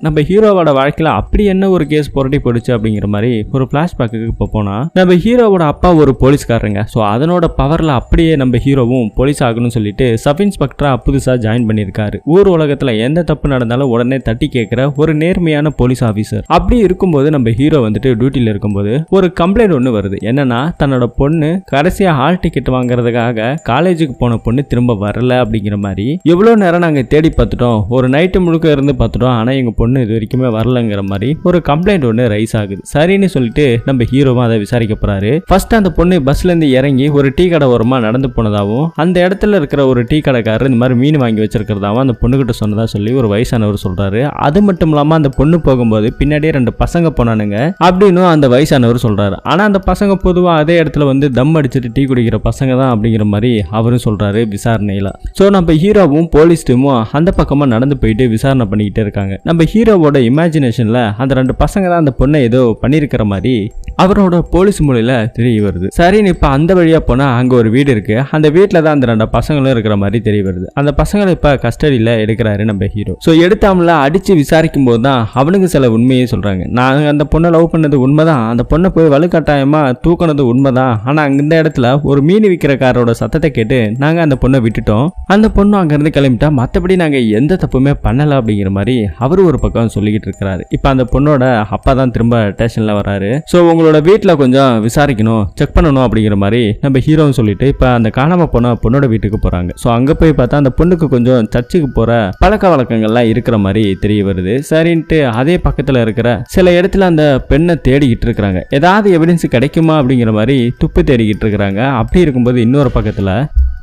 நம்ம ஹீரோவோட வாழ்க்கையில அப்படி என்ன ஒரு கேஸ் புரட்டி போடுச்சு அப்படிங்கிற மாதிரி ஒரு பிளாஷ்பேக்கு இப்போ போனா நம்ம ஹீரோவோட அப்பா ஒரு போலீஸ்காரங்க. ஸோ அதனோட பவர்ல அப்படியே நம்ம ஹீரோவும் போலீஸ் ஆகணும்னு சொல்லிட்டு சப் இன்ஸ்பெக்டரா புதுசா ஜாயின் பண்ணியிருக்காரு. ஊர் உலகத்துல எந்த தப்பு நடந்தாலும் உடனே தட்டி கேட்கிற ஒரு நேர்மையான போலீஸ் ஆபீசர். அப்படி இருக்கும்போது நம்ம ஹீரோ வந்துட்டு டியூட்டில இருக்கும்போது ஒரு கம்ப்ளைண்ட் ஒன்று வருது. என்னன்னா தன்னோட பொண்ணு கடைசியா ஹால் டிக்கெட் வாங்குறதுக்காக காலேஜுக்கு போன பொண்ணு திரும்ப வரல அப்படிங்கிற மாதிரி. எவ்வளவு நேரம் நாங்க தேடி பார்த்துட்டோம், ஒரு நைட்டு முழுக்க இருந்து பார்த்துட்டோம், ஆனா எங்க பொண்ணு இது வரைக்குமே வரலங்கிற மாதிரி ஒரு கம்ப்ளைண்ட் ஒன்று ரைஸ் ஆகுது. சரின்னு சொல்லிட்டு நம்ம ஹீரோவும் அதை விசாரிக்க போறாரு. ஃபர்ஸ்ட் அந்த பொண்ணு பஸ்ல இருந்து இறங்கி ஒரு டீ கடை ஓரமா நடந்து போனதாவும் அந்த இடத்துல இருக்கிற ஒரு டீ கடைக்காரர் இந்த மாதிரி மீன் வாங்கி வச்சிருக்கிறதாவும் அந்த பொண்ணுகிட்ட சொன்னதா சொல்லி ஒரு வயசானவர் சொல்றாரு. அது மட்டும் இல்லாம அந்த பொண்ணு போகும்போது பின்னாடியே 2 பசங்க போனானுங்க அப்படின்னு அந்த வயசானவர் சொல்றாரு. ஆனா அந்த பசங்க பொதுவா அதே இடத்துல வந்து தம் அடிச்சுட்டு டீ குடிக்கிற பசங்க தான் அப்படிங்கிற மாதிரி அவரும் சொல்றாரு விசாரணையில. சோ நம்ம ஹீரோவும் போலீஸ் டீமும் அந்த பக்கமா நடந்து போயிட்டு விசாரணை பண்ணிக்கிட்டே இருக்காங்க. நம்ம ஹீரோவோட இமேஜினேஷன்ல அந்த 2 பசங்க தான் அந்த பொண்ணை ஏதோ பண்ணிருக்கிற மாதிரி அவரோட போலீஸ் மூலையில தெரிய வருது. சரின்னு இப்ப அந்த வழியா போனா அங்க ஒரு வீடு இருக்கு. அந்த வீட்டுல தான் அந்த 2 பசங்களும் இருக்கிற மாதிரி தெரிய வருது. அந்த பசங்களை இப்ப கஸ்டடியில எடுக்கிறாரு நம்ம ஹீரோ. சோ எடுத்தாமல அடிச்சு விசாரிக்கும் போது தான் அவனுக்கு சில உண்மையே சொல்றாங்க. நாங்க அந்த பொண்ணை லவ் பண்ணது உண்மைதான், அந்த பொண்ணை போய் வலுக்கட்டாயமா தூக்கினது உண்மைதான், ஆனா இந்த இடத்துல ஒரு மீன் விற்கிறக்காரோட சத்தத்தை கேட்டு நாங்க அந்த பொண்ணை விட்டுட்டோம், அந்த பொண்ணு அங்க இருந்து கிளம்பிட்டா, மத்தபடி நாங்க எந்த தப்புமே பண்ணல அப்படிங்கிற மாதிரி அவரு ஒரு பக்கம் சொல்லிக்கிட்டு இருக்கிறாரு. இப்ப அந்த பொண்ணோட அப்பா தான் திரும்ப ஸ்டேஷன்ல வராரு. சோ உங்களோட வீட்டுல கொஞ்சம் விசாரிக்கணும், செக் பண்ணணும் அப்படிங்கிற மாதிரி நம்ம ஹீரோன்னு சொல்லிட்டு இப்ப அந்த காணாம போன பொண்ணோட வீட்டுக்கு போறாங்க. சோ அங்க போய் பார்த்தா அந்த பொண்ணுக்கு கொஞ்சம் சர்ச்சுக்கு போற பழக்க வழக்கங்கள்லாம் இருக்கிற மாதிரி தெரிய வருது. சரின்ட்டு அதே பக்கத்துல இருக்கிற சில இடத்துல அந்த பெண்ணை தேடிக்கிட்டு இருக்கிறாங்க. ஏதாவது எவிடன்ஸ் கிடைக்குமா அப்படிங்கிற மாதிரி துப்பு தேடிக்கிட்டு இருக்கிறாங்க. அப்படி இருக்கும்போது இன்னொரு பக்கத்துல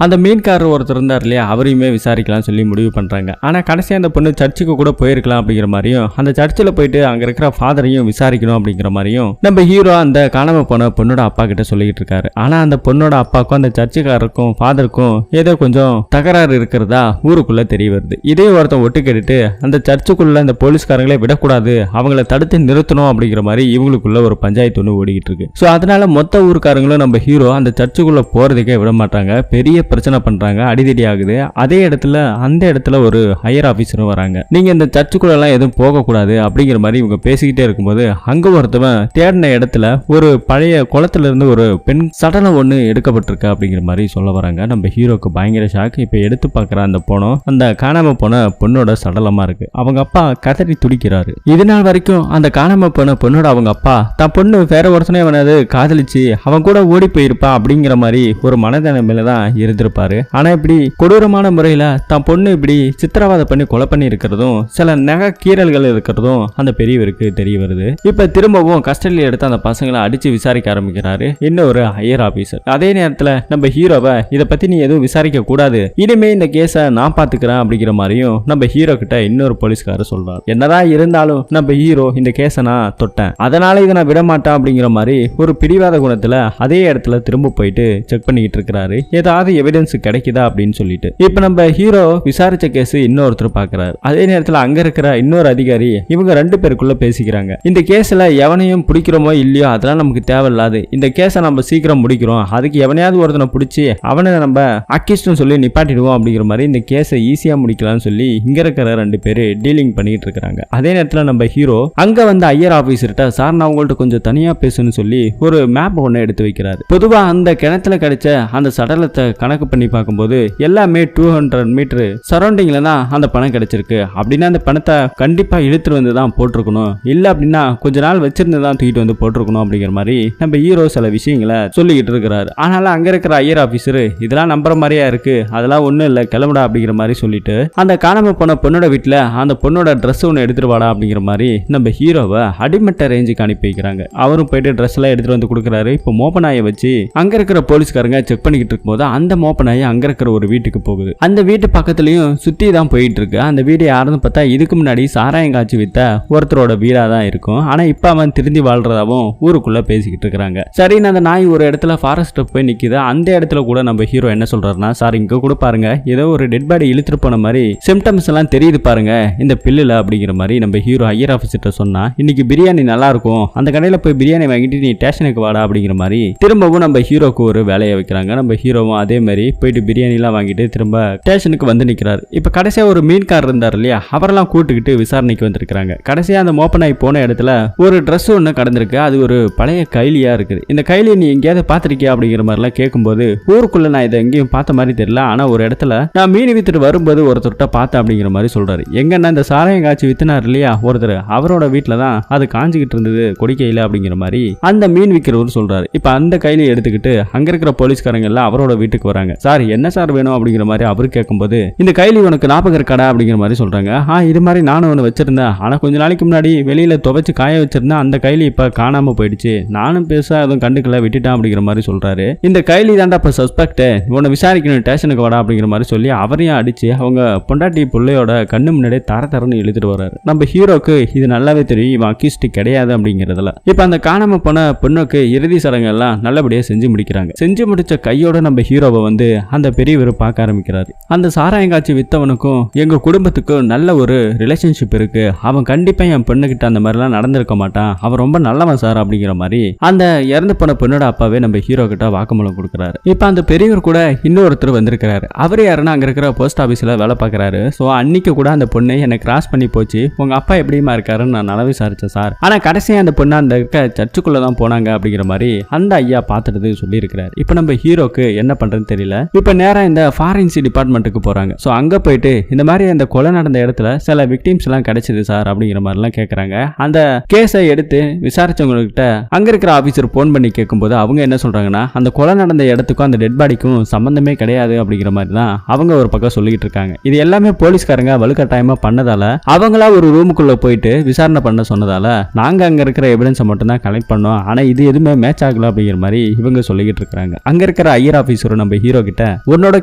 அந்த மீன்காரர் ஒருத்தர் இருந்தார் இல்லையா, அவரையுமே விசாரிக்கலாம் சொல்லி முடிவு பண்றாங்க. ஆனா கடைசியா அந்த பொண்ணு சர்ச்சுக்கு கூட போயிருக்கலாம் அப்படிங்கிற மாதிரியும் அந்த சர்ச்சில் போயிட்டு அங்க இருக்கிற ஃபாதரையும் விசாரிக்கணும் அப்படிங்கிற மாதிரியும் நம்ம ஹீரோ அந்த காணாம போன பொண்ணோட அப்பா கிட்ட சொல்லிக்கிட்டு இருக்காரு. ஆனா அந்த பொண்ணோட அப்பாவுக்கும் அந்த சர்ச்சுக்காரருக்கும் ஃபாதருக்கும் ஏதோ கொஞ்சம் தகராறு இருக்கிறதா ஊருக்குள்ள தெரிய வருது. இதே ஒருத்தன் ஒட்டு கேட்டுட்டு அந்த சர்ச்சுக்குள்ள அந்த போலீஸ்காரங்களே விடக்கூடாது, அவங்கள தடுத்து நிறுத்தணும் அப்படிங்கிற மாதிரி இவங்களுக்குள்ள ஒரு பஞ்சாயத்து ஒன்று ஓடிக்கிட்டு இருக்கு. ஸோ அதனால மொத்த ஊருக்காரங்களும் நம்ம ஹீரோ அந்த சர்ச்சுக்குள்ள போறதுக்கே விட மாட்டாங்க. பெரிய பிரச்சனை பண்றாங்க, அடிதடி ஆகுது. அதே இடத்துல அந்த இடத்துல ஒரு ஹையர் ஆபீசரும் வராங்க. நீங்க இந்த சர்ச்சுக்குள்ள எல்லாம் எதுவும் போக கூடாது அப்படிங்கிற மாதிரி இவங்க பேசிக்கிட்டே இருக்கும்போது அங்க ஒருத்தவன் தேடின இடத்துல ஒரு பழைய குளத்துல இருந்து ஒரு பெண் சடலம் ஒண்ணு எடுக்கப்பட்டிருக்கு அப்படிங்கிற மாதிரி சொல்ல வராங்க. நம்ம ஹீரோக்கு பயங்கர ஷாக். இப்ப எடுத்து பார்க்குற அந்த பொண்ணம் அந்த காணாம போன பொண்ணோட சடலமா இருக்கு. அவங்க அப்பா கதறி துடிக்கிறாரு. இது நாள் வரைக்கும் அந்த காணாம போன பொண்ணோட அவங்க அப்பா தான் பொண்ணு வேற ஒருத்தனே அவனது காதலிச்சு அவன் கூட ஓடி போயிருப்பா அப்படிங்கிற மாதிரி ஒரு மனதனிமையில தான் இருந்திருப்பாரு. ஆனா இப்படி கொடூரமான முறையில தான் பொண்ணு இப்படி சித்திரவாதம் பண்ணி கொலை பண்ணி இருக்கிறதும் சில நகை கீறல்கள் இருக்கிறதும் அந்த பெரியவருக்கு தெரிய வருது. இப்ப திரும்பவும் கஸ்டடியில் எடுத்து அந்த பசங்களை அடிச்சு விசாரிக்க ஆரம்பிக்கிறாரு இன்னொரு ஹையர் ஆபீசர். அதே நேரத்துல நம்ம ஹீரோவை இதை பத்தி நீ எதுவும் விசாரிக்க கூடாது, இனிமே இந்த கேஸை நான் பாத்துக்கிறேன் அப்படிங்கிற மாதிரியும் நம்ம ஹீரோ கிட்ட இன்னொரு போலீஸ்காரர் சொல்றாரு. என்னதான் இருந்தாலும் நம்ம ஹீரோ இந்த கேஸை நான் தொட்டேன், அதனால இதை நான் விட மாட்டேன் அப்படிங்கிற மாதிரி ஒரு பிடிவாத குணத்துல அதே இடத்துல திரும்ப போயிட்டு செக் பண்ணிக்கிட்டு இருக்கிறாரு, ஏதாவது எவிடன்ஸ் கிடைக்குதா அப்படின்னு சொல்லிட்டு. இப்ப நம்ம ஹீரோ விசாரிச்ச கேஸ் இன்னொருத்தர் பாக்குறாரு. அதே நேரத்துல அங்க இருக்கிற இன்னொரு அதிகாரி இவங்க 2 பேருக்குள்ள பேசிக்கிறாங்க. இந்த கேஸ்ல எவனையும் பிடிக்கிறோமோ இல்லையோ அதெல்லாம் நமக்கு தேவையில்லாது, இந்த கேஸை நம்ம சீக்கிரம் முடிக்கிறோம், அதுக்கு எவனையாவது ஒருத்தனை பிடிச்சி அவனை நம்ம அக்கிஸ்ட்னு சொல்லி நிப்பாட்டிடுவோம் அப்படிங்கிற மாதிரி இந்த கேஸை ஈஸியா முடிக்கலாம்னு சொல்லி இங்க இருக்கிற 2 பேரு டீலிங் பண்ணிட்டு இருக்காங்க. அதே நேரத்துல நம்ம ஹீரோ அங்க வந்து ஐயர் ஆபீசர்கிட்ட சார் நான் உங்கள்ட்ட கொஞ்சம் தனியா பேசணும்னு சொல்லி ஒரு மேப் ஒன்னு எடுத்து வைக்கிறாரு. பொதுவா அந்த கிணத்துல கிடைச்ச அந்த சடலத்தை கணக்கு பண்ணி பார்க்கும்போது எல்லாமே 200 மீட்டர் சரௌண்டிங்ல தான் அந்த பணம் கிடைச்சிருக்கு. அப்படின்னா அந்த பணத்தை கண்டிப்பா இழுத்துட்டு வந்து தான் போட்டிருக்கணும், இல்ல அப்படின்னா கொஞ்ச நாள் வச்சிருந்து தான் தூக்கிட்டு வந்து போட்டிருக்கணும் அப்படிங்கிற மாதிரி நம்ம ஹீரோ சில விஷயங்களை சொல்லிக்கிட்டு இருக்கிறாரு. ஆனாலும் அங்க இருக்கிற ஐயர் ஆபீசர் இதெல்லாம் நம்புற மாதிரியா இருக்கு, அதெல்லாம் ஒண்ணும் இல்ல கிளம்புடா அப்படிங்கிற மாதிரி சொல்லிட்டு அந்த காணாம போன பொண்ணோட வீட்டுல அந்த பொண்ணோட ட்ரெஸ் ஒன்று எடுத்துட்டு வாடா அப்படிங்கிற மாதிரி நம்ம ஹீரோவை அடிமட்ட ரேஞ்சுக்கு அனுப்பி வைக்கிறாங்க. அவரும் போயிட்டு ட்ரெஸ் எல்லாம் எடுத்துட்டு வந்து கொடுக்குறாரு. இப்போ மோப்பனாயை வச்சு அங்க இருக்கிற போலீஸ்காரங்க செக் பண்ணிக்கிட்டு இருக்கும்போது அந்த மோப்பனாயை அங்க இருக்கிற ஒரு வீட்டுக்கு போகுது. அந்த வீட்டு பக்கத்துலயும் சுத்தி தான் போயிட்டு இருக்கு. அந்த வீடு யாருன்னு பார்த்தா இதுக்கு முன்னாடி சாராயம் காய்ச்சி வித்த ஒருத்தரோட வீடா தான் இருக்கும். ஆனா இப்ப அவன் திருந்தி வாழ்றதாவும் ஊருக்குள்ள பேசிக்கிட்டு இருக்காங்க. சரின்னு அந்த நாய் ஒரு இடத்துல ஃபாரஸ்ட் போய் நிக்குது. அந்த இடத்துல கூட நம்ம ஹீரோ என்ன சொல்றாருன்னா சார் இங்க கூட பாருங்க ஏதோ ஒரு டெட் பாடி இழுத்துட்டு போன மாதிரி சிம்டம்ஸ் எல்லாம் தெரியுது பாருங்க இந்த பில்லுல அப்படிங்கிற மாதிரி நம்ம ஹீரோ ஐயர் ஆபீசர்ட்ட சொன்னா இன்னைக்கு பிரியாணி நல்லா இருக்கும், அந்த கடையில போய் பிரியாணி வாங்கிட்டு நீ ஸ்டேஷனுக்கு வாடா அப்படிங்கிற மாதிரி திரும்பவும் நம்ம ஹீரோக்கு ஒரு வேலையை வைக்கிறாங்க. நம்ம ஹீரோவும் அதே மாதிரி மாதிரி போயிட்டு பிரியாணி எல்லாம் வாங்கிட்டு திரும்ப ஸ்டேஷனுக்கு வந்து நிக்கிறாரு. இப்ப கடைசியா ஒரு மீன்காரர் இருந்தார் இல்லையா, அவரெல்லாம் கூட்டுக்கிட்டு விசாரணைக்கு வந்திருக்காங்க. கடைசியா அந்த மோப்பனாய் போன இடத்துல ஒரு ட்ரெஸ் ஒண்ணு கடந்திருக்கு. அது ஒரு பழைய கைலியா இருக்குது. இந்த கைலியை நீ எங்கேயாவது பாத்திருக்கியா அப்படிங்கிற மாதிரி எல்லாம் கேட்கும்போது, ஊருக்குள்ள நான் இதை எங்கேயும் பார்த்த மாதிரி தெரியல, ஆனா ஒரு இடத்துல நான் மீன் வித்துட்டு வரும்போது ஒருத்தர்கிட்ட பார்த்தேன் அப்படிங்கிற மாதிரி சொல்றாரு. எங்கன்னா இந்த சாராயம் காய்ச்சி வித்துனார் இல்லையா ஒருத்தர், அவரோட வீட்டுல தான் அது காஞ்சிக்கிட்டு இருந்தது கொடிக்கையில அப்படிங்கிற மாதிரி அந்த மீன் விற்கிறவர் சொல்றாரு. இப்ப அந்த கைலியை எடுத்துக்கிட்டு அங்க இருக்கிற போலீஸ்காரங்க எல்லாம் அவரோட வீட்டுக்கு வராங்க. சார் என்ன சார் வேணும் அப்படிங்கிற மாதிரி அவரு கேட்கும்போது, இந்த கைலி உனக்கு ஞாபகம் இருக்காடா அப்படிங்கிற மாதிரி சொல்றாங்க. இது மாதிரி நானும் ஒன்று வச்சிருந்தேன், ஆனா கொஞ்ச நாளைக்கு முன்னாடி வெளியில துவைச்சு காய வச்சிருந்தேன், அந்த கைலி இப்ப காணாம போயிடுச்சு, நானும் பேச அதுவும் கண்டுக்கல விட்டுட்டான் அப்படிங்கிற மாதிரி சொல்றாரு. இந்த கைலி தாண்டா இப்ப சஸ்பெக்ட், உன்னை விசாரிக்கணும் ஸ்டேஷனுக்கு வாடா அப்படிங்கிற மாதிரி சொல்லி அவரையும் அடிச்சு அவங்க பொண்டாட்டி பிள்ளையோட கண்ணு முன்னாடியே தரன்னு இழுத்துட்டு வர்றாரு. நம்ம ஹீரோக்கு இது நல்லாவே தெரியும் இவன் அக்யூஸ்ட் கிடையாது அப்படிங்கிறதுல. இப்ப அந்த காணாம போன பொண்ணுக்கு இறுதி சடங்கு எல்லாம் நல்லபடியா செஞ்சு முடிக்கிறாங்க. செஞ்சு முடிச்ச கையோட நம்ம ஹீரோவை வந்து அந்த பெரியவர் பார்க்க ஆரம்பிக்கிறாரு. அந்த சாராயங்காட்சி வித்தவனுக்கும் எங்க குடும்பத்துக்கும் நல்ல ஒரு ரிலேஷன்ஷிப் இருக்கு, அவன் கண்டிப்பா என் பொண்ணுகிட்ட அந்த மாதிரிலாம் நடந்திருக்க மாட்டான், அவன் ரொம்ப நல்லவன் சார் அப்படிங்கிற மாதிரி அந்த இறந்து போன பொண்ணோட அப்பாவே நம்ம ஹீரோ கிட்ட வாக்குமூலம் கொடுக்குறாரு. இப்ப அந்த பெரியவர் கூட இன்னொருத்தர் வந்திருக்கிறாரு. அவர் யாருன்னா அங்க இருக்கிற போஸ்ட் ஆபீஸ்ல வேலை பார்க்கறாரு. சோ அன்னைக்கு கூட அந்த பொண்ணு என்னை கிராஸ் பண்ணி போச்சு, உங்க அப்பா எப்படிமா இருக்காருன்னு நான் நல்லா விசாரிச்சேன் சார், ஆனா கடைசியா அந்த பொண்ணு அந்த சர்ச்சுக்குள்ள தான் போனாங்க அப்படிங்கிற மாதிரி அந்த ஐயா பார்த்துட்டு சொல்லி இருக்கிறாரு. இப்ப நம்ம ஹீரோக்கு என்ன பண்றதுன்னு தெரியல. இப்ப நேரம் இந்த ஃபாரன்சி டிபார்ட்மெண்ட்டுக்கு போறாங்க. சோ அங்க போயிட்டு இந்த மாதிரி அந்த கொலை நடந்த இடத்துல சில விக்டிம்ஸ் எல்லாம் கிடைச்சது சார் அப்படிங்கிற மாதிரி எல்லாம் கேட்கறாங்க. அந்த கேஸை எடுத்து விசாரிச்சவங்ககிட்ட அங்க இருக்கிற ஆபீசர் போன் பண்ணி கேட்கும்போது அவங்க என்ன சொல்றாங்கன்னா, அந்த கொலை நடந்த இடத்துக்கும் அந்த டெட் பாடிக்கும் சம்பந்தமே கிடையாது அப்படிங்கிற மாதிரி தான் அவங்க ஒரு பக்கம் சொல்லிட்டு இருக்காங்க. இது எல்லாமே போலீஸ்காரங்க வலுக்கட்டாயமா பண்ணதால அவங்களா ஒரு ரூமுக்குள்ள போயிட்டு விசாரணை பண்ண சொன்னதால நாங்க அங்க இருக்கிற எவிடன்ஸை மட்டும் தான் கலெக்ட் பண்ணோம், ஆனா இது எதுவுமே மேட்ச் ஆகல அப்படிங்கிற மாதிரி இவங்க சொல்லிக்கிட்டு இருக்காங்க. அங்க இருக்கிற ஐயர் ஆபீசர் நம்ம ஹீரோ கிட்ட, உன்னோட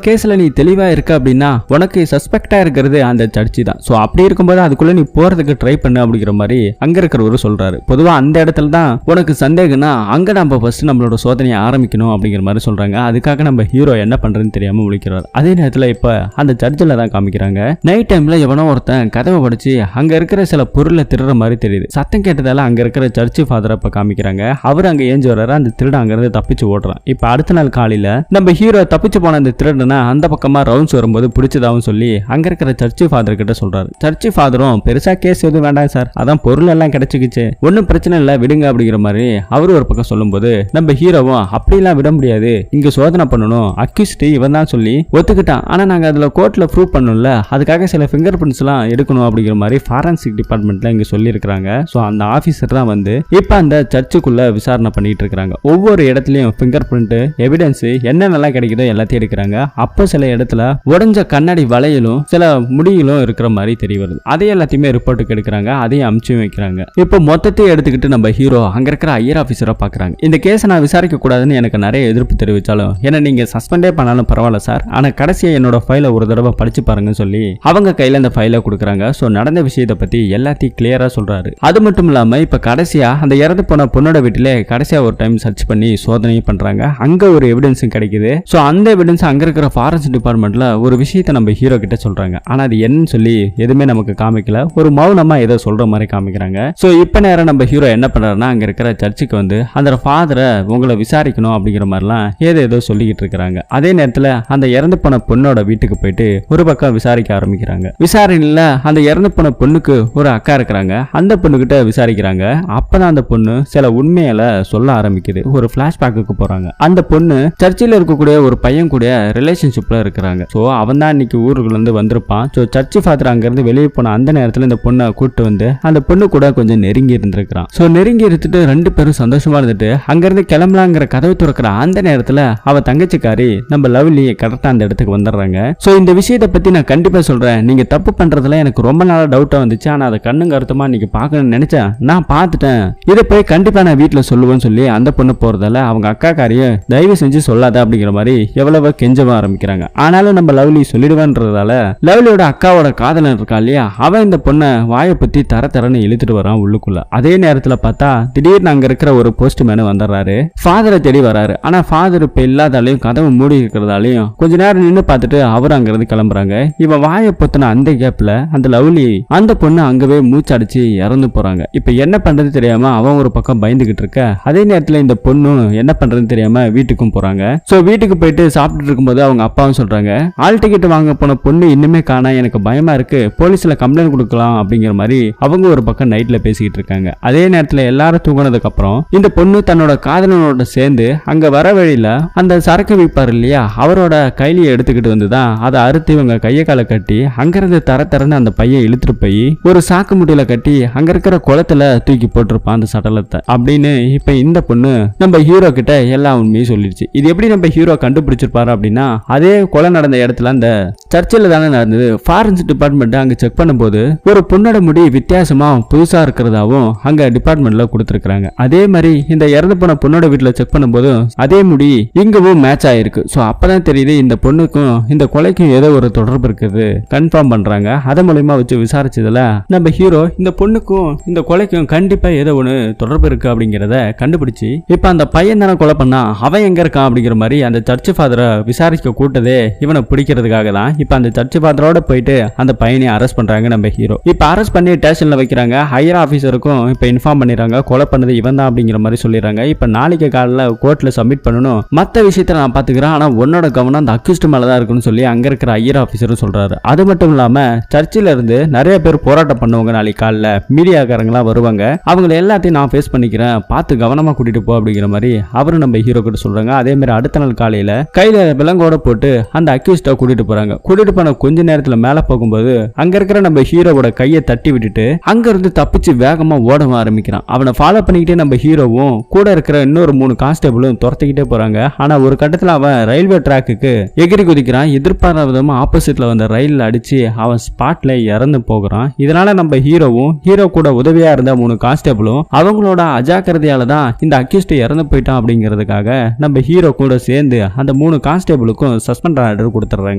கேஸ்ல நீ தெளிவா இருக்க அப்படின்னா உனக்கு சஸ்பெக்டா இருக்கிறது அந்த சர்ச்சு தான், சோ அப்படி இருக்கும்போது அதுக்குள்ள நீ போறதுக்கு ட்ரை பண்ணு அப்படிங்கிற மாதிரி அங்க இருக்கிறவரு சொல்றாரு. பொதுவா அந்த இடத்துல தான் உனக்கு சந்தேகம்னா அங்க நம்ம ஃபர்ஸ்ட் நம்மளோட சோதனையை ஆரம்பிக்கணும் அப்படிங்கிற மாதிரி சொல்றாங்க. அதுக்காக நம்ம ஹீரோ என்ன பண்றதுன்னு தெரியாம முழிக்கிறார். அதே நேரத்துல இப்ப அந்த சர்ச்சில் தான் காமிக்கிறாங்க. நைட் டைம்ல எவனோ ஒருத்தன் கதவை படிச்சு அங்க இருக்கிற சில பொருளை திருடுற மாதிரி தெரியுது. சத்தம் கேட்டதால அங்க இருக்கிற சர்ச்சு ஃபாதரை இப்ப காமிக்கிறாங்க. அவர் அங்க ஏஞ்சி வர்றாரு. அந்த திருட அங்க இருந்து தப்பிச்சு ஓடுறான். இப்ப அடுத்த நாள் காலையில நம்ம ஹீரோ தப்பிச்சு போன அந்த திருடனை அந்த பக்கமா ரவுண்ட்ஸ் வரும்போது பிடிச்சதாவும் சொல்லி அங்க இருக்கிற சர்ச்சு ஃபாதர் கிட்ட சொல்றாரு. சர்ச்சு ஃபாதரும் பெருசா கேஸ் எதுவும் வேண்டாம் சார், அதான் பொருள் எல்லாம் கிடைச்சிக்கிச்சு, ஒன்னும் பிரச்சனை இல்ல விடுங்க அப்படிங்கிற மாதிரி அவரு ஒரு பக்கம் சொல்லும்போது நம்ம ஹீரோவும் அப்படிலாம் விட முடியாது, இங்க சோதனை பண்ணணும், அக்யூஸ்ட் இவன் தான் சொல்லி ஒத்துக்கிட்டான், ஆனா நாங்க அதுல கோர்ட்ல ப்ரூவ் பண்ணணும்ல, அதுக்காக சில ஃபிங்கர் பிரிண்ட்ஸ் எல்லாம் எடுக்கணும் அப்படிங்கிற மாதிரி ஃபாரன்சிக் டிபார்ட்மெண்ட்ல இங்க சொல்லி இருக்காங்க. சோ அந்த ஆபீசர் தான் வந்து இப்ப அந்த சர்ச்சுக்குள்ள விசாரணை பண்ணிட்டு இருக்காங்க. ஒவ்வொரு இடத்துலயும் ஃபிங்கர் பிரிண்ட் எவிடன்ஸ் என்னென்னலாம் கிடைக்குதோ எல்லாத்தையும் எடுக்கிறாங்க. அப்போ சில இடத்துல உடஞ்ச கண்ணாடி வளையலும் சில முடிகளும் இருக்கிற மாதிரி தெரிய வருது. அதே எல்லாத்தையுமே ரிப்போர்ட்டுக்கு எடுக்கிறாங்க, அதையும் அமுச்சு வைக்கிறாங்க. இப்போ மொத்தத்தையும் எடுத்துக்கிட்டு நம்ம ஹீரோ அங்க இருக்கிற ஐயர் ஆபீசரை பாக்குறாங்க. இந்த கேஸை நான் விசாரிக்க கூடாதுன்னு எனக்கு நிறைய எதிர்ப்பு தெரிவிச்சாலும் என்ன நீங்க சஸ்பெண்டே பண்ணாலும் பரவாயில்ல சார், ஆனா கடைசியா என்னோட ஃபைலை ஒரு தடவை படிச்சு பாருங்கன்னு சொல்லி அவங்க கையில அந்த ஃபைலை கொடுக்குறாங்க. சோ நடந்த விஷயத்தை பத்தி எல்லாத்தையும் கிளியரா சொல்றாரு. அது மட்டும் இல்லாம இப்ப கடைசியா அந்த இறந்து போன பொண்ணோட வீட்டிலே கடைசியா ஒரு டைம் சர்ச் பண்ணி சோதனையும் பண்றாங்க. அங்க ஒரு எவிடன்ஸும் கிடைக்குது. சோ அந்த எவிடன்ஸ் அங்க இருக்கிற ஃபாரன்சிக் டிபார்ட்மெண்ட்ல ஒரு விஷயத்தை நம்ம ஹீரோ கிட்ட சொல்றாங்க. ஆனா அது என்னன்னு சொல்லி எதுவுமே நமக்கு காமிக்கல, ஒரு மௌனமா ஏதோ சொல்ற மாதிரி காமிக்கிறாங்க. சோ இப்ப நேரம் நம்ம ஹீரோ என்ன பண்றாருன்னா அங்க இருக்கிற சர்ச்சுக்கு வந்து அந்த ஃபாதரை உங்களை விசாரிக்கணும் அப்படிங்கிற மாதிரிலாம் ஏதோ சொல்லிக்கிட்டு இருக்காங்க. அதே நேரத்துல அந்த இறந்து போன பொண்ணோட வீட்டுக்கு போயிட்டு ஒரு பக்கம் விசாரிக்க ஆரம்பிக்கிறாங்க. விசாரணையில அந்த இறந்து போன பொண்ணுக்கு ஒரு அக்கா இருக்கிறாங்க. அந்த பொண்ணுகிட்ட விசாரிக்கிறாங்க. அப்பதான் அந்த பொண்ணு சில உண்மையில சொல்ல ஆரம்பிக்குது. ஒரு பிளாஷ்பேக்கு போறாங்க. அந்த பொண்ணு சர்ச்சில் இருக்கக்கூடிய ஒரு பையன் கூட ரிலேஷன்ஷிப்ல இருக்கிறாங்க. சோ அவன் தான் இன்னைக்கு ஊருக்குள்ள இருந்து வந்திருப்பான். சோ சர்ச் ஃபாதர் அங்க இருந்து வெளியே போன அந்த நேரத்துல இந்த பொண்ணை கூட்டு வந்து அந்த பொண்ணு கூட கொஞ்சம் நெருங்கி இருந்திருக்கான். சோ நெருங்கி இருந்துட்டு ரெண்டு பேரும் சந்தோஷமா இருந்துட்டு அங்க இருந்து கிளம்பலாங்கிற கதவை துறக்கிற அந்த நேரத்துல அவ தங்கச்சிக்காரி நம்ம லவ்லி கரெக்டா அந்த இடத்துக்கு வந்துடுறாங்க. சோ இந்த விஷயத்தை பத்தி நான் கண்டிப்பா சொல்றேன், நீங்க தப்பு பண்றதுல எனக்கு ரொம்ப நாளா டவுட்டா வந்துச்சு, ஆனா அதை கண்ணுங்க அர்த்தமா நீங்க பாக்கணும்னு நினைச்சேன், நான் பார்த்துட்டேன், இதை போய் கண்டிப்பா நான் வீட்டுல சொல்லுவேன்னு சொல்லி அந்த பொண்ணு போறதால அவங்க அக்கா காரிய தயவு செஞ்சு சொல்லாத அப்படிங்கிற மாதிரி எவ்வளவு கெஞ்சவா ஆரம்பிக்கிறாங்க. ஆனாலும் நம்ம லவ்லி சொல்லிடுவேன்றதால லவ்லியோட அக்காவோட காதலன் இருக்கா இல்லையா, அவன் இந்த பொண்ணை வாயை பத்தி தரன்னு இழுத்துட்டு வரான் உள்ளுக்குள்ள. அதே நேரத்துல பார்த்தா திடீர்னு அங்க இருக்கிற ஒரு போஸ்ட்மேன் வந்துடுறாரு. ஃபாதரை தேடி வராரு. ஆனா ஃபாதர் இப்ப இல்லாதாலையும் கதவு மூடி இருக்கிறதாலையும் கொஞ்ச நேரம் நின்று பார்த்துட்டு அவர் அங்க இருந்து கிளம்புறாங்க. இவன் வாயை பொத்தின அந்த கேப்ல அந்த லவ்லி அந்த பொண்ணு அங்கவே மூச்சடிச்சு இறந்து போறாங்க. இப்ப என்ன பண்றது தெரியாம அவன் ஒரு பக்கம் பயந்துகிட்டு இருக்க, அதே நேரத்துல இந்த பொண்ணு என்ன பண்றதுன்னு தெரியாம வீட்டுக்கும் போறாங்க. சோ வீட்டுக்கு போயிட்டு போயிட்டு சாப்பிட்டு இருக்கும்போது அவங்க அப்பாவும் சொல்றாங்க, ஆல் டிக்கெட் வாங்க போன பொண்ணு இன்னுமே காணா, எனக்கு பயமா இருக்கு, போலீஸ்ல கம்ப்ளைண்ட் கொடுக்கலாம் அப்படிங்கிற மாதிரி அவங்க ஒரு பக்கம் நைட்ல பேசிக்கிட்டு இருக்காங்க. அதே நேரத்துல எல்லாரும் தூங்கினதுக்கு அப்புறம் இந்த பொண்ணு தன்னோட காதலனோட சேர்ந்து அங்க வர வழியில அந்த சரக்கு விற்பாரு இல்லையா, அவரோட கைலியை எடுத்துக்கிட்டு வந்துதான் அதை அறுத்து இவங்க கையை காலை கட்டி அங்கிருந்து தரன்னு அந்த பையன் இழுத்துட்டு போய் ஒரு சாக்கு முட்டையில கட்டி அங்க இருக்கிற குளத்துல தூக்கி போட்டிருப்பான் அந்த சடலத்தை அப்படின்னு. இப்ப இந்த பொண்ணு நம்ம ஹீரோ கிட்ட எல்லா உண்மையும் சொல்லிடுச்சு. இது எப்படி நம்ம ஹீரோ கண்டுபிடிச்சிருப்பாரு அப்படின்னா, அதே கொலை நடந்த இடத்துல அந்த சர்ச்சில் தானே நடந்தது. ஃபாரன்சிக் டிபார்ட்மெண்ட் அங்க செக் பண்ணும்போது ஒரு பொண்ணோட முடி வித்தியாசமா புதுசா இருக்கிறதாவும் அங்க டிபார்ட்மெண்ட்ல கொடுத்திருக்காங்க. அதே மாதிரி இந்த இறந்து போன பொண்ணோட வீட்டுல செக் பண்ணும்போது அதே முடி இங்கவும் மேட்ச் ஆயிருக்கு. சோ அப்பதான் தெரியுது இந்த பொண்ணுக்கும் இந்த கொலைக்கும் ஏதோ ஒரு தொடர்பு இருக்குது கன்ஃபார்ம் பண்றாங்க. அதன் மூலமா வச்சு விசாரிச்சதுல நம்ம ஹீரோ இந்த பொண்ணுக்கும் இந்த கொலைக்கும் கண்டிப்பா ஏதோ ஒண்ணு தொடர்பு இருக்கு அப்படிங்கறத கண்டுபிடிச்சு இப்ப அந்த பையன் தானே கொலை பண்ணா, அவன் எங்க இருக்கான் அப்படிங்கிற மாதிரி அந்த சர்ச் ஃபாதரை விசாரிக்க கூட்டதே இவனை பிடிக்கிறதுக்காக தான். இப்ப அந்த சர்ச் ஃபாதரோட போயிட்டு அந்த பையனை அரெஸ்ட் பண்றாங்க நம்ம ஹீரோ. இப்ப அரெஸ்ட் பண்ணி ஸ்டேஷன்ல வைக்கிறாங்க. ஹையர் ஆபீசருக்கும் இப்ப இன்ஃபார்ம் பண்ணிடுறாங்க, கொலை பண்ணது இவன் தான் அப்படிங்கிற மாதிரி சொல்லிடுறாங்க. இப்ப நாளைக்கு காலையில கோர்ட்ல சப்மிட் பண்ணணும், மத்த விஷயத்த நான் பாத்துக்கிறேன், ஆனா உன்னோட கவனம் அந்த அக்யூஸ்ட் மேலதான் இருக்குன்னு சொல்லி அங்க இருக்கிற ஹையர் ஆபீசரும் சொல்றாரு. அது மட்டும் இல்லாம சர்ச்சில் இருந்து நிறைய பேர் போராட்டம் பண்ணுவாங்க நாளைக்கு காலைல, மீடியாக்காரங்களா வருவாங்க, அவங்களை எல்லாத்தையும் நான் ஃபேஸ் பண்ணிக்கிறேன், பார்த்து கவனமா கூட்டிட்டு போ அப்படிங்கிற மாதிரி அவரும் நம்ம ஹீரோ கிட்ட சொல்றாங்க. அதே மாதிரி அடுத்த நாள் காலையில கையில விலங்கோட போட்டு அந்த அக்யூஸ்ட கூட்டிட்டு போறாங்க. கூட்டிட்டு போன கொஞ்ச நேரத்துல மேல போகும்போது அங்க இருக்கிற நம்ம ஹீரோவோட கையை தட்டி விட்டுட்டு அங்க இருந்து தப்பிச்சு வேகமா ஓட ஆரம்பிக்கிறான். அவனை ஃபாலோ பண்ணிக்கிட்டே நம்ம ஹீரோவும் கூட இருக்கிற இன்னொரு 3 கான்ஸ்டபிளும் துரத்திக்கிட்டே போறாங்க. ஆனா ஒரு கட்டத்துல அவன் ரயில்வே ட்ராக்குக்கு எகிரி குதிக்கிறான். எதிர்பாராத விதமா ஆப்போசிட்ல வந்த ரயில்ல அடிச்சு அவன் ஸ்பாட்ல இறந்து போகிறான். இதனால நம்ம ஹீரோவும் ஹீரோ கூட உதவியா இருந்த 3 கான்ஸ்டபிளும் அவங்களோட அஜாக்கிரதையால தான் இந்த அக்யூஸ்ட் இறந்து போயிட்டான் அப்படிங்கிறதுக்காக நம்ம ஹீரோ கூட சேர்ந்து அந்த 3 கான்ஸ்டபிளுக்கும் சஸ்பெண்ட் ஆர்டர் கொடுத்துறாங்க.